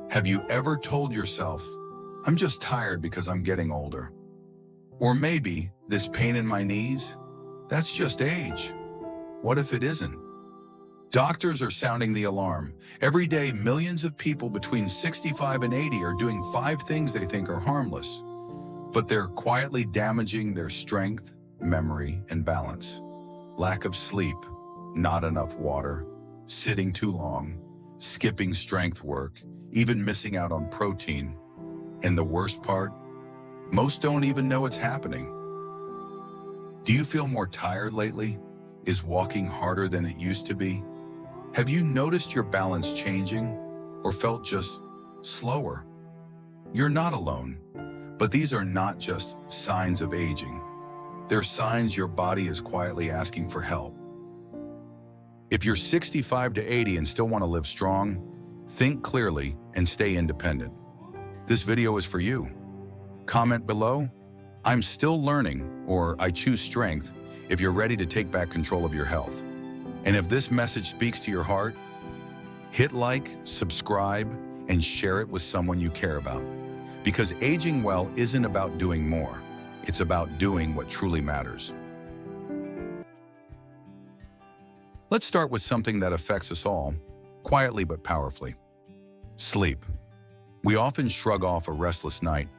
Have you ever told yourself, I'm just tired because I'm getting older? Or maybe this pain in my knees? That's just age. What if it isn't? Doctors are sounding the alarm. Every day, millions of people between 65 and 80 are doing 5 things they think are harmless, but they're quietly damaging their strength, memory, and balance. Lack of sleep, not enough water, sitting too long, skipping strength work, even missing out on protein. And the worst part, most don't even know it's happening. Do you feel more tired lately? Is walking harder than it used to be? Have you noticed your balance changing or felt just slower? You're not alone, but these are not just signs of aging. They're signs your body is quietly asking for help. If you're 65 to 80 and still want to live strong, think clearly and stay independent. This video is for you. Comment below, I'm still learning, or I choose strength, if you're ready to take back control of your health. And if this message speaks to your heart, hit like, subscribe, and share it with someone you care about. Because aging well isn't about doing more. It's about doing what truly matters. Let's start with something that affects us all, quietly but powerfully. Sleep. We often shrug off a restless night.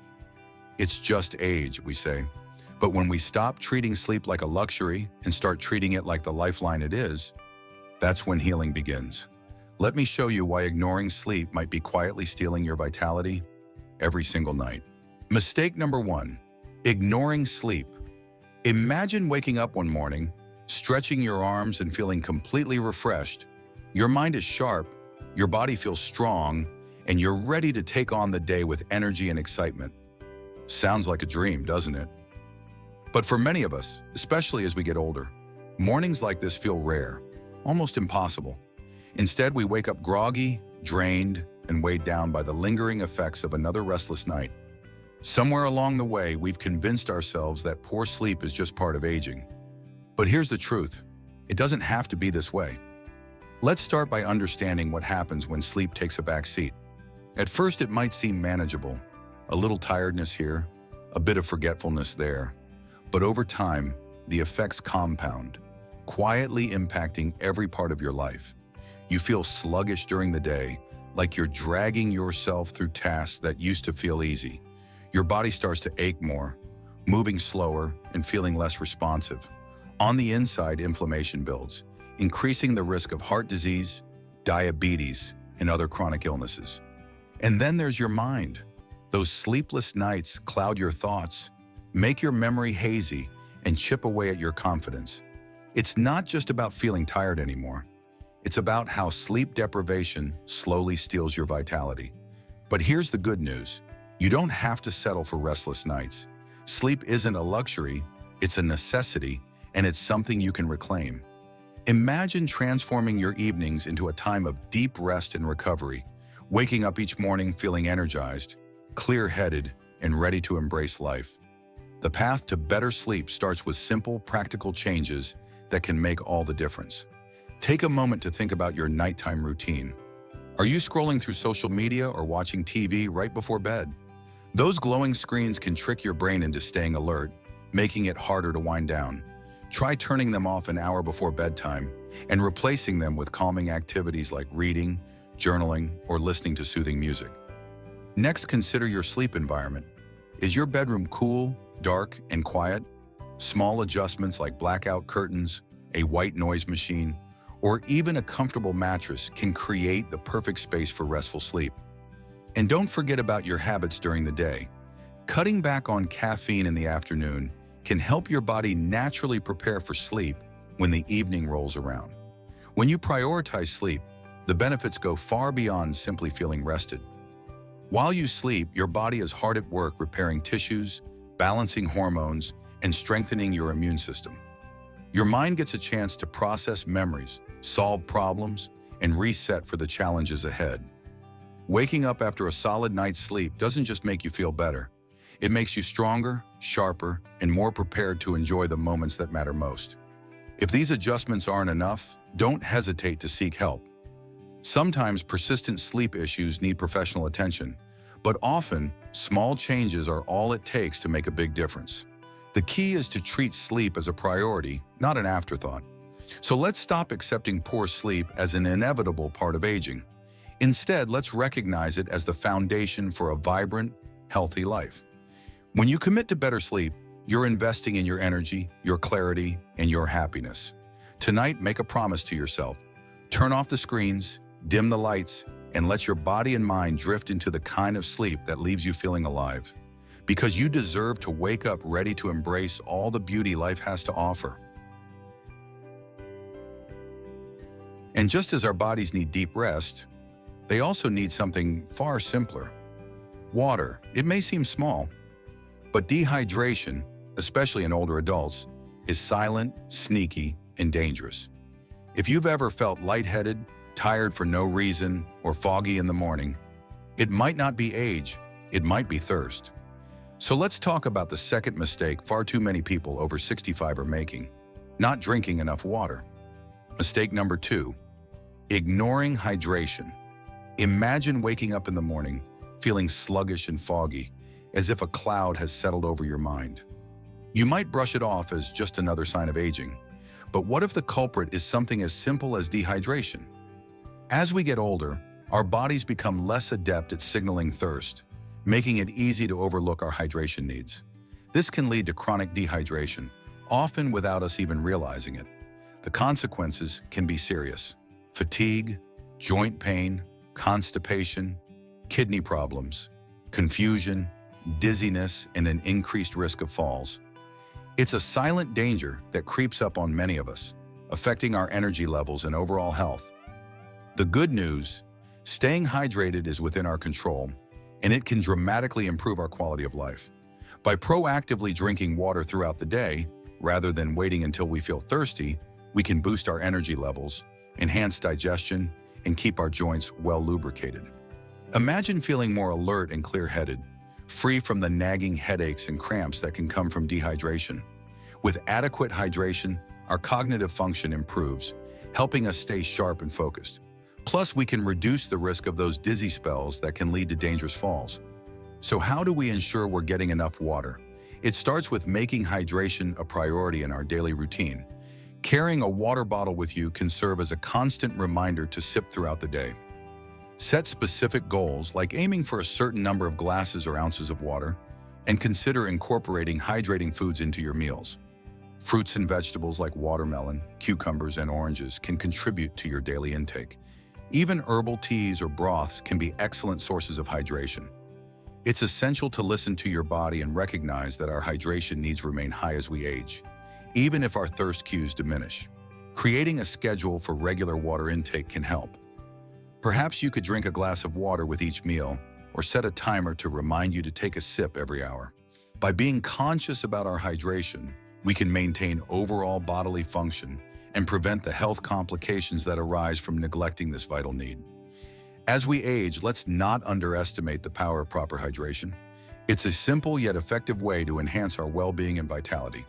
It's just age, we say. But when we stop treating sleep like a luxury and start treating it like the lifeline it is, that's when healing begins. Let me show you why ignoring sleep might be quietly stealing your vitality every single night. Mistake number 1, ignoring sleep. Imagine waking up one morning, stretching your arms and feeling completely refreshed. Your mind is sharp, your body feels strong, and you're ready to take on the day with energy and excitement. Sounds like a dream, doesn't it? But for many of us, especially as we get older, mornings like this feel rare, almost impossible. Instead, we wake up groggy, drained, and weighed down by the lingering effects of another restless night. Somewhere along the way, we've convinced ourselves that poor sleep is just part of aging. But here's the truth. It doesn't have to be this way. Let's start by understanding what happens when sleep takes a back seat. At first, it might seem manageable. A little tiredness here, a bit of forgetfulness there. But over time, the effects compound, quietly impacting every part of your life. You feel sluggish during the day, like you're dragging yourself through tasks that used to feel easy. Your body starts to ache more, moving slower and feeling less responsive. On the inside, inflammation builds, increasing the risk of heart disease, diabetes, and other chronic illnesses. And then there's your mind. Those sleepless nights cloud your thoughts, make your memory hazy, and chip away at your confidence. It's not just about feeling tired anymore. It's about how sleep deprivation slowly steals your vitality. But here's the good news. You don't have to settle for restless nights. Sleep isn't a luxury, it's a necessity, and it's something you can reclaim. Imagine transforming your evenings into a time of deep rest and recovery, waking up each morning feeling energized, clear-headed, and ready to embrace life. The path to better sleep starts with simple, practical changes that can make all the difference. Take a moment to think about your nighttime routine. Are you scrolling through social media or watching TV right before bed? Those glowing screens can trick your brain into staying alert, making it harder to wind down. Try turning them off an hour before bedtime and replacing them with calming activities like reading, journaling, or listening to soothing music. Next, consider your sleep environment. Is your bedroom cool, dark, and quiet? Small adjustments like blackout curtains, a white noise machine, or even a comfortable mattress can create the perfect space for restful sleep. And don't forget about your habits during the day. Cutting back on caffeine in the afternoon can help your body naturally prepare for sleep when the evening rolls around. When you prioritize sleep, the benefits go far beyond simply feeling rested. While you sleep, your body is hard at work repairing tissues, balancing hormones, and strengthening your immune system. Your mind gets a chance to process memories, solve problems, and reset for the challenges ahead. Waking up after a solid night's sleep doesn't just make you feel better. It makes you stronger, sharper, and more prepared to enjoy the moments that matter most. If these adjustments aren't enough, don't hesitate to seek help. Sometimes persistent sleep issues need professional attention, but often small changes are all it takes to make a big difference. The key is to treat sleep as a priority, not an afterthought. So let's stop accepting poor sleep as an inevitable part of aging. Instead, let's recognize it as the foundation for a vibrant, healthy life. When you commit to better sleep, you're investing in your energy, your clarity, and your happiness. Tonight, make a promise to yourself. Turn off the screens, dim the lights, and let your body and mind drift into the kind of sleep that leaves you feeling alive. Because you deserve to wake up ready to embrace all the beauty life has to offer. And just as our bodies need deep rest, they also need something far simpler. Water. It may seem small, but dehydration, especially in older adults, is silent, sneaky, and dangerous. If you've ever felt lightheaded, tired for no reason, or foggy in the morning, it might not be age, it might be thirst. So let's talk about the second mistake far too many people over 65 are making: not drinking enough water. Mistake number 2, ignoring hydration. Imagine waking up in the morning feeling sluggish and foggy, as if a cloud has settled over your mind. You might brush it off as just another sign of aging, but what if the culprit is something as simple as dehydration? As we get older, our bodies become less adept at signaling thirst, making it easy to overlook our hydration needs. This can lead to chronic dehydration, often without us even realizing it. The consequences can be serious: fatigue, joint pain, constipation, kidney problems, confusion, dizziness, and an increased risk of falls. It's a silent danger that creeps up on many of us, affecting our energy levels and overall health. The good news: staying hydrated is within our control, and it can dramatically improve our quality of life. By proactively drinking water throughout the day, rather than waiting until we feel thirsty, we can boost our energy levels, enhance digestion, and keep our joints well lubricated. Imagine feeling more alert and clear-headed, free from the nagging headaches and cramps that can come from dehydration. With adequate hydration, our cognitive function improves, helping us stay sharp and focused. Plus, we can reduce the risk of those dizzy spells that can lead to dangerous falls. So how do we ensure we're getting enough water? It starts with making hydration a priority in our daily routine. Carrying a water bottle with you can serve as a constant reminder to sip throughout the day. Set specific goals, like aiming for a certain number of glasses or ounces of water, and consider incorporating hydrating foods into your meals. Fruits and vegetables like watermelon, cucumbers, and oranges can contribute to your daily intake. Even herbal teas or broths can be excellent sources of hydration. It's essential to listen to your body and recognize that our hydration needs remain high as we age, even if our thirst cues diminish. Creating a schedule for regular water intake can help. Perhaps you could drink a glass of water with each meal, or set a timer to remind you to take a sip every hour. By being conscious about our hydration, we can maintain overall bodily function and prevent the health complications that arise from neglecting this vital need. As we age, let's not underestimate the power of proper hydration. It's a simple yet effective way to enhance our well-being and vitality.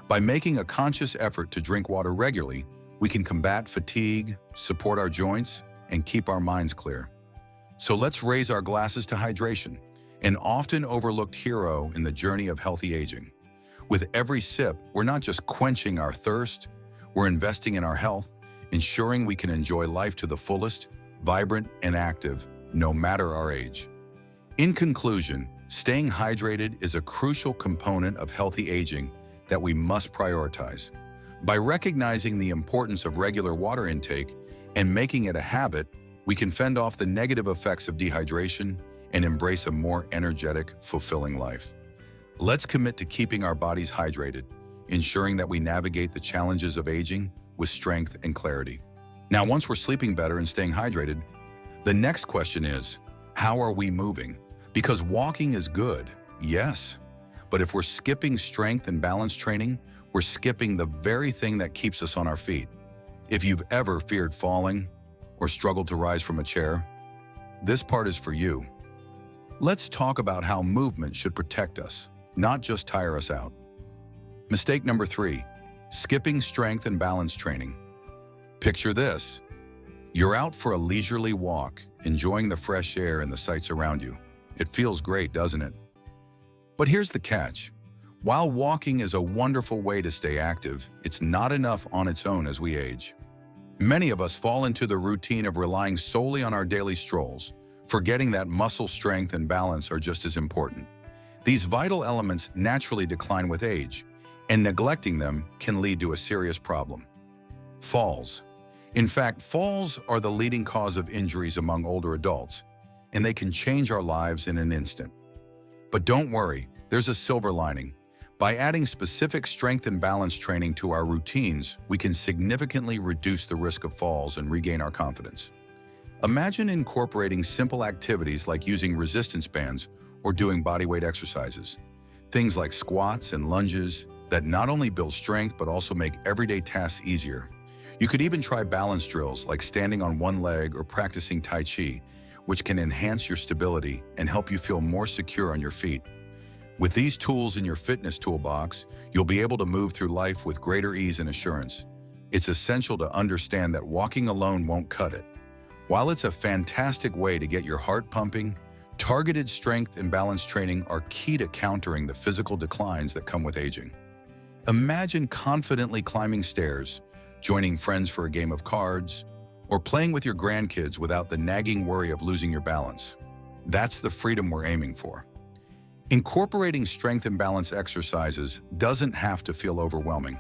By making a conscious effort to drink water regularly, we can combat fatigue, support our joints, and keep our minds clear. So let's raise our glasses to hydration, an often overlooked hero in the journey of healthy aging. With every sip, we're not just quenching our thirst, we're investing in our health, ensuring we can enjoy life to the fullest, vibrant and active, no matter our age. In conclusion, staying hydrated is a crucial component of healthy aging that we must prioritize. By recognizing the importance of regular water intake and making it a habit, we can fend off the negative effects of dehydration and embrace a more energetic, fulfilling life. Let's commit to keeping our bodies hydrated, ensuring that we navigate the challenges of aging with strength and clarity. Now, once we're sleeping better and staying hydrated, the next question is, how are we moving? Because walking is good, yes, but if we're skipping strength and balance training, we're skipping the very thing that keeps us on our feet. If you've ever feared falling or struggled to rise from a chair, this part is for you. Let's talk about how movement should protect us, not just tire us out. Mistake number 3, skipping strength and balance training. Picture this. You're out for a leisurely walk, enjoying the fresh air and the sights around you. It feels great, doesn't it? But here's the catch. While walking is a wonderful way to stay active, it's not enough on its own as we age. Many of us fall into the routine of relying solely on our daily strolls, forgetting that muscle strength and balance are just as important. These vital elements naturally decline with age, and neglecting them can lead to a serious problem. Falls. In fact, falls are the leading cause of injuries among older adults, and they can change our lives in an instant. But don't worry, there's a silver lining. By adding specific strength and balance training to our routines, we can significantly reduce the risk of falls and regain our confidence. Imagine incorporating simple activities like using resistance bands or doing bodyweight exercises. Things like squats and lunges that not only build strength but also make everyday tasks easier. You could even try balance drills like standing on one leg or practicing Tai Chi, which can enhance your stability and help you feel more secure on your feet. With these tools in your fitness toolbox, you'll be able to move through life with greater ease and assurance. It's essential to understand that walking alone won't cut it. While it's a fantastic way to get your heart pumping, targeted strength and balance training are key to countering the physical declines that come with aging. Imagine confidently climbing stairs, joining friends for a game of cards, or playing with your grandkids without the nagging worry of losing your balance. That's the freedom we're aiming for. Incorporating strength and balance exercises doesn't have to feel overwhelming.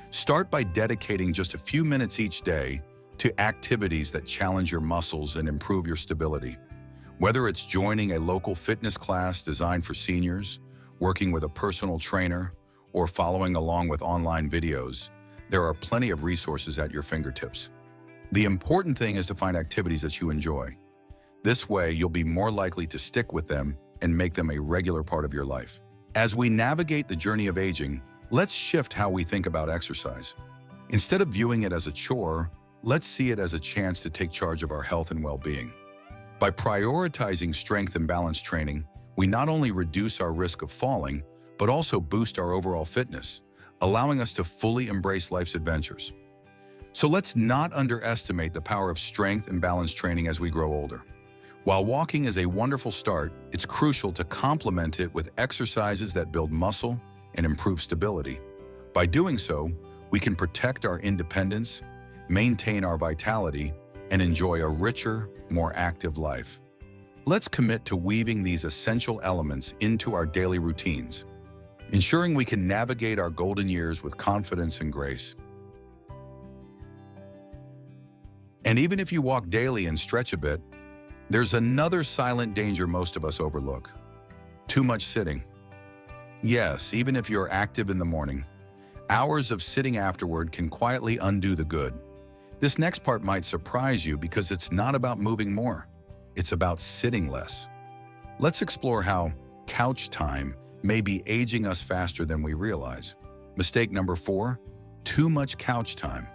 Start by dedicating just a few minutes each day to activities that challenge your muscles and improve your stability. Whether it's joining a local fitness class designed for seniors, working with a personal trainer, or following along with online videos, there are plenty of resources at your fingertips. The important thing is to find activities that you enjoy. This way, you'll be more likely to stick with them and make them a regular part of your life. As we navigate the journey of aging, let's shift how we think about exercise. Instead of viewing it as a chore, let's see it as a chance to take charge of our health and well-being. By prioritizing strength and balance training, we not only reduce our risk of falling, but also boost our overall fitness, allowing us to fully embrace life's adventures. So let's not underestimate the power of strength and balance training as we grow older. While walking is a wonderful start, it's crucial to complement it with exercises that build muscle and improve stability. By doing so, we can protect our independence, maintain our vitality, and enjoy a richer, more active life. Let's commit to weaving these essential elements into our daily routines, ensuring we can navigate our golden years with confidence and grace. And even if you walk daily and stretch a bit, there's another silent danger most of us overlook: too much sitting. Yes, even if you're active in the morning, hours of sitting afterward can quietly undo the good. This next part might surprise you because it's not about moving more, it's about sitting less. Let's explore how couch time may be aging us faster than we realize. Mistake number 4, too much couch time.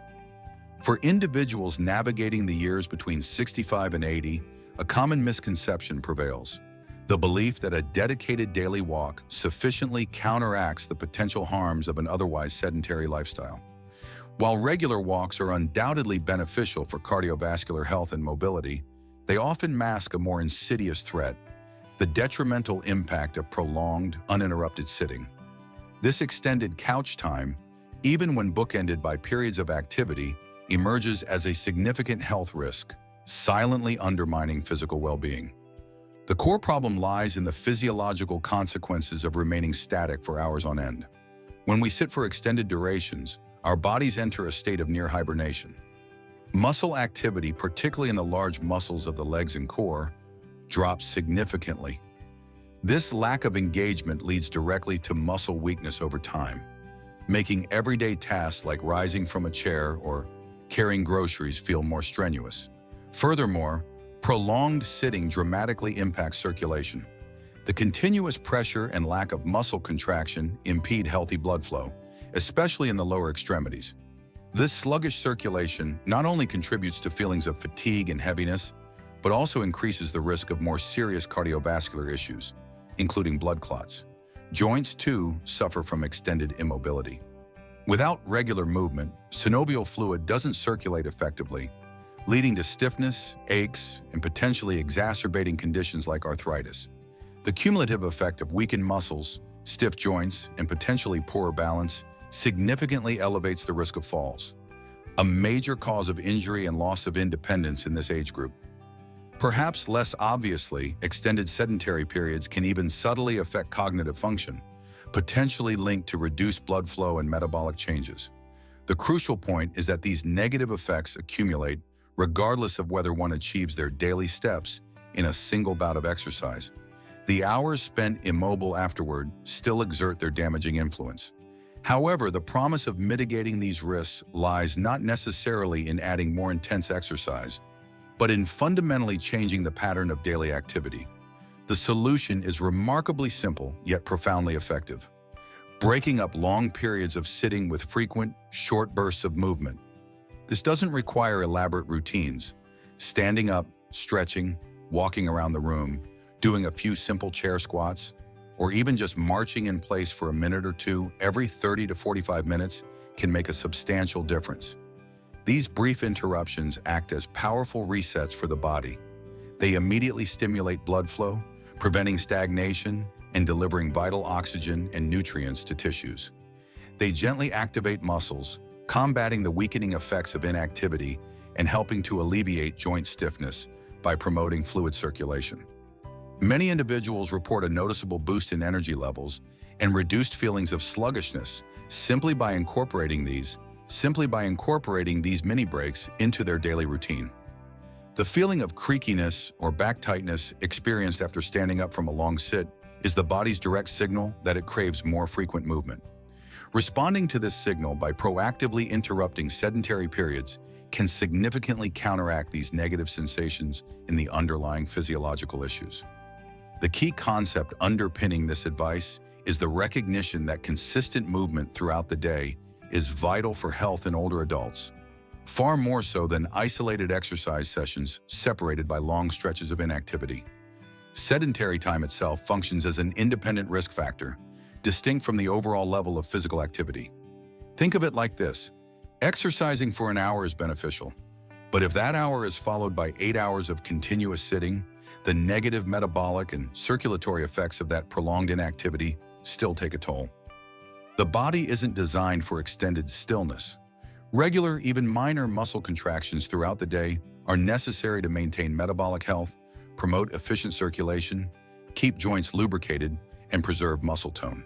For individuals navigating the years between 65 and 80, a common misconception prevails: the belief that a dedicated daily walk sufficiently counteracts the potential harms of an otherwise sedentary lifestyle. While regular walks are undoubtedly beneficial for cardiovascular health and mobility, they often mask a more insidious threat: the detrimental impact of prolonged, uninterrupted sitting. This extended couch time, even when bookended by periods of activity, emerges as a significant health risk, silently undermining physical well-being. The core problem lies in the physiological consequences of remaining static for hours on end. When we sit for extended durations, our bodies enter a state of near hibernation. Muscle activity, particularly in the large muscles of the legs and core, drops significantly. This lack of engagement leads directly to muscle weakness over time, making everyday tasks like rising from a chair or carrying groceries feel more strenuous. Furthermore, prolonged sitting dramatically impacts circulation. The continuous pressure and lack of muscle contraction impede healthy blood flow, especially in the lower extremities. This sluggish circulation not only contributes to feelings of fatigue and heaviness, but also increases the risk of more serious cardiovascular issues, including blood clots. Joints, too, suffer from extended immobility. Without regular movement, synovial fluid doesn't circulate effectively, leading to stiffness, aches, and potentially exacerbating conditions like arthritis. The cumulative effect of weakened muscles, stiff joints, and potentially poor balance significantly elevates the risk of falls, a major cause of injury and loss of independence in this age group. Perhaps less obviously, extended sedentary periods can even subtly affect cognitive function, potentially linked to reduced blood flow and metabolic changes. The crucial point is that these negative effects accumulate regardless of whether one achieves their daily steps in a single bout of exercise. The hours spent immobile afterward still exert their damaging influence. However, the promise of mitigating these risks lies not necessarily in adding more intense exercise, but in fundamentally changing the pattern of daily activity. The solution is remarkably simple, yet profoundly effective. Breaking up long periods of sitting with frequent, short bursts of movement. This doesn't require elaborate routines. Standing up, stretching, walking around the room, doing a few simple chair squats, or even just marching in place for a minute or two every 30 to 45 minutes can make a substantial difference. These brief interruptions act as powerful resets for the body. They immediately stimulate blood flow, preventing stagnation and delivering vital oxygen and nutrients to tissues. They gently activate muscles, combating the weakening effects of inactivity and helping to alleviate joint stiffness by promoting fluid circulation. Many individuals report a noticeable boost in energy levels and reduced feelings of sluggishness simply by incorporating these mini breaks into their daily routine. The feeling of creakiness or back tightness experienced after standing up from a long sit is the body's direct signal that it craves more frequent movement. Responding to this signal by proactively interrupting sedentary periods can significantly counteract these negative sensations in the underlying physiological issues. The key concept underpinning this advice is the recognition that consistent movement throughout the day is vital for health in older adults, far more so than isolated exercise sessions separated by long stretches of inactivity. Sedentary time itself functions as an independent risk factor, distinct from the overall level of physical activity. Think of it like this: exercising for an hour is beneficial, but if that hour is followed by 8 hours of continuous sitting, the negative metabolic and circulatory effects of that prolonged inactivity still take a toll. The body isn't designed for extended stillness. Regular, even minor muscle contractions throughout the day are necessary to maintain metabolic health, promote efficient circulation, keep joints lubricated, and preserve muscle tone.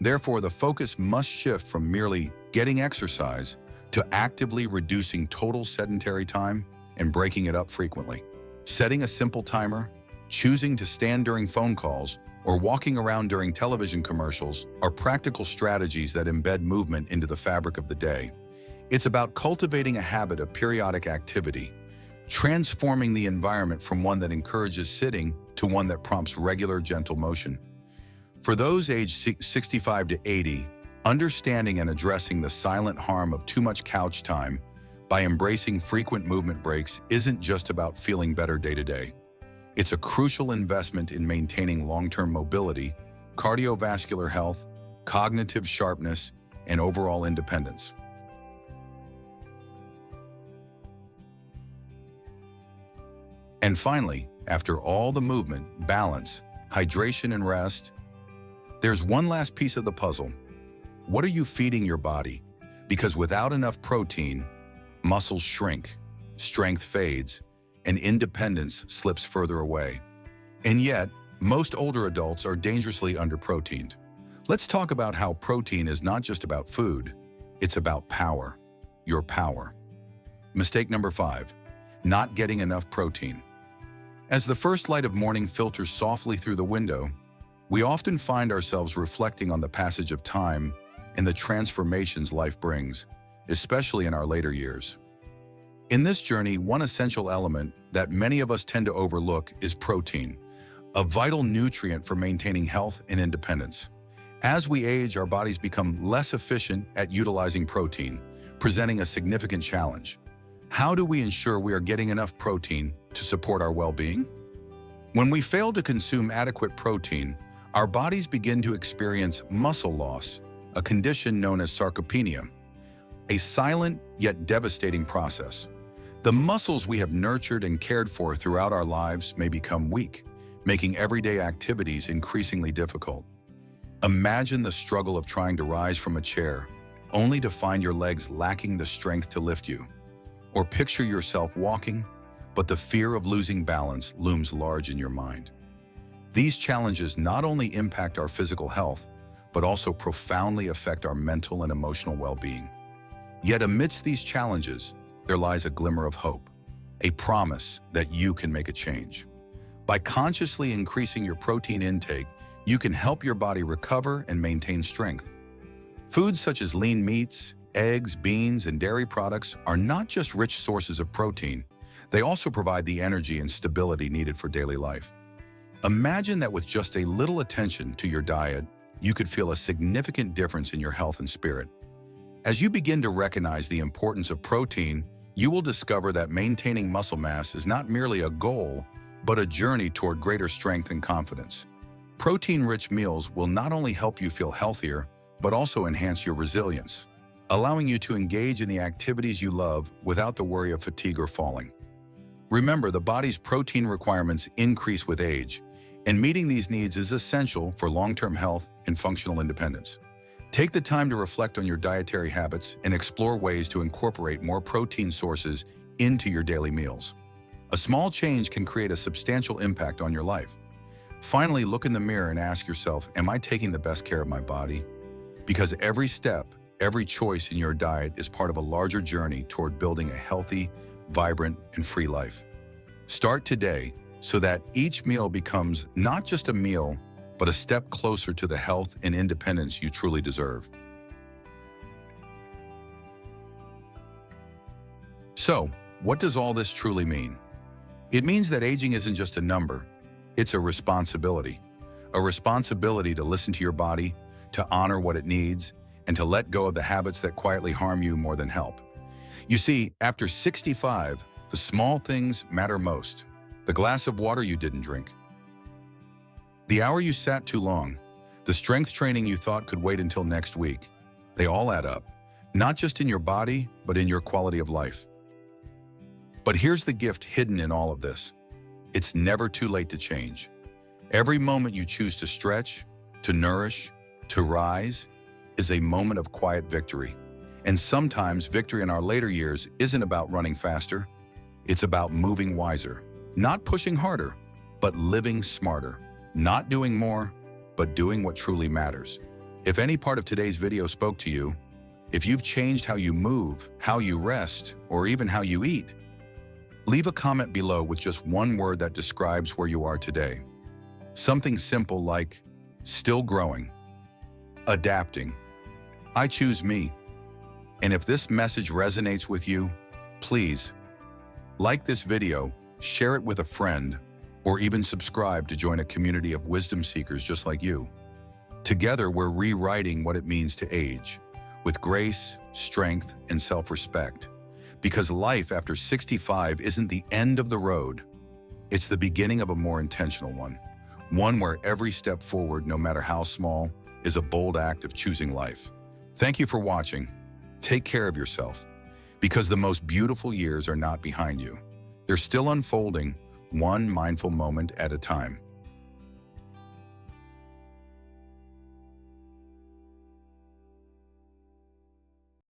Therefore, the focus must shift from merely getting exercise to actively reducing total sedentary time and breaking it up frequently. Setting a simple timer, choosing to stand during phone calls, or walking around during television commercials are practical strategies that embed movement into the fabric of the day. It's about cultivating a habit of periodic activity, transforming the environment from one that encourages sitting to one that prompts regular, gentle motion. For those aged 65 to 80, understanding and addressing the silent harm of too much couch time by embracing frequent movement breaks isn't just about feeling better day to day. It's a crucial investment in maintaining long-term mobility, cardiovascular health, cognitive sharpness, and overall independence. And finally, after all the movement, balance, hydration, and rest, there's one last piece of the puzzle. What are you feeding your body? Because without enough protein, muscles shrink, strength fades, and independence slips further away. And yet, most older adults are dangerously underproteined. Let's talk about how protein is not just about food, it's about power, your power. Mistake number 5, not getting enough protein. As the first light of morning filters softly through the window, we often find ourselves reflecting on the passage of time and the transformations life brings, especially in our later years. In this journey, one essential element that many of us tend to overlook is protein, a vital nutrient for maintaining health and independence. As we age, our bodies become less efficient at utilizing protein, presenting a significant challenge. How do we ensure we are getting enough protein to support our well-being? When we fail to consume adequate protein, our bodies begin to experience muscle loss, a condition known as sarcopenia, a silent yet devastating process. The muscles we have nurtured and cared for throughout our lives may become weak, making everyday activities increasingly difficult. Imagine the struggle of trying to rise from a chair, only to find your legs lacking the strength to lift you. Or picture yourself walking, but the fear of losing balance looms large in your mind. These challenges not only impact our physical health, but also profoundly affect our mental and emotional well-being. Yet amidst these challenges, there lies a glimmer of hope, a promise that you can make a change. By consciously increasing your protein intake, you can help your body recover and maintain strength. Foods such as lean meats, eggs, beans, and dairy products are not just rich sources of protein, they also provide the energy and stability needed for daily life. Imagine that with just a little attention to your diet, you could feel a significant difference in your health and spirit. As you begin to recognize the importance of protein, you will discover that maintaining muscle mass is not merely a goal, but a journey toward greater strength and confidence. Protein-rich meals will not only help you feel healthier, but also enhance your resilience, allowing you to engage in the activities you love without the worry of fatigue or falling. Remember, the body's protein requirements increase with age, and meeting these needs is essential for long-term health and functional independence. Take the time to reflect on your dietary habits and explore ways to incorporate more protein sources into your daily meals. A small change can create a substantial impact on your life. Finally, look in the mirror and ask yourself, am I taking the best care of my body? Because every step, every choice in your diet is part of a larger journey toward building a healthy, vibrant, and free life. Start today so that each meal becomes not just a meal, but a step closer to the health and independence you truly deserve. So, what does all this truly mean? It means that aging isn't just a number, it's a responsibility. A responsibility to listen to your body, to honor what it needs, and to let go of the habits that quietly harm you more than help. You see, after 65, the small things matter most. The glass of water you didn't drink, the hour you sat too long, the strength training you thought could wait until next week, they all add up, not just in your body, but in your quality of life. But here's the gift hidden in all of this. It's never too late to change. Every moment you choose to stretch, to nourish, to rise, is a moment of quiet victory. And sometimes victory in our later years isn't about running faster. It's about moving wiser, not pushing harder, but living smarter. Not doing more, but doing what truly matters. If any part of today's video spoke to you, if you've changed how you move, how you rest, or even how you eat, leave a comment below with just one word that describes where you are today. Something simple like, still growing, adapting, I choose me. And if this message resonates with you, please like this video, share it with a friend, or even subscribe to join a community of wisdom seekers just like you. Together, we're rewriting what it means to age, with grace, strength, and self-respect. Because life after 65 isn't the end of the road, it's the beginning of a more intentional one. One where every step forward, no matter how small, is a bold act of choosing life. Thank you for watching. Take care of yourself, because the most beautiful years are not behind you. They're still unfolding, one mindful moment at a time.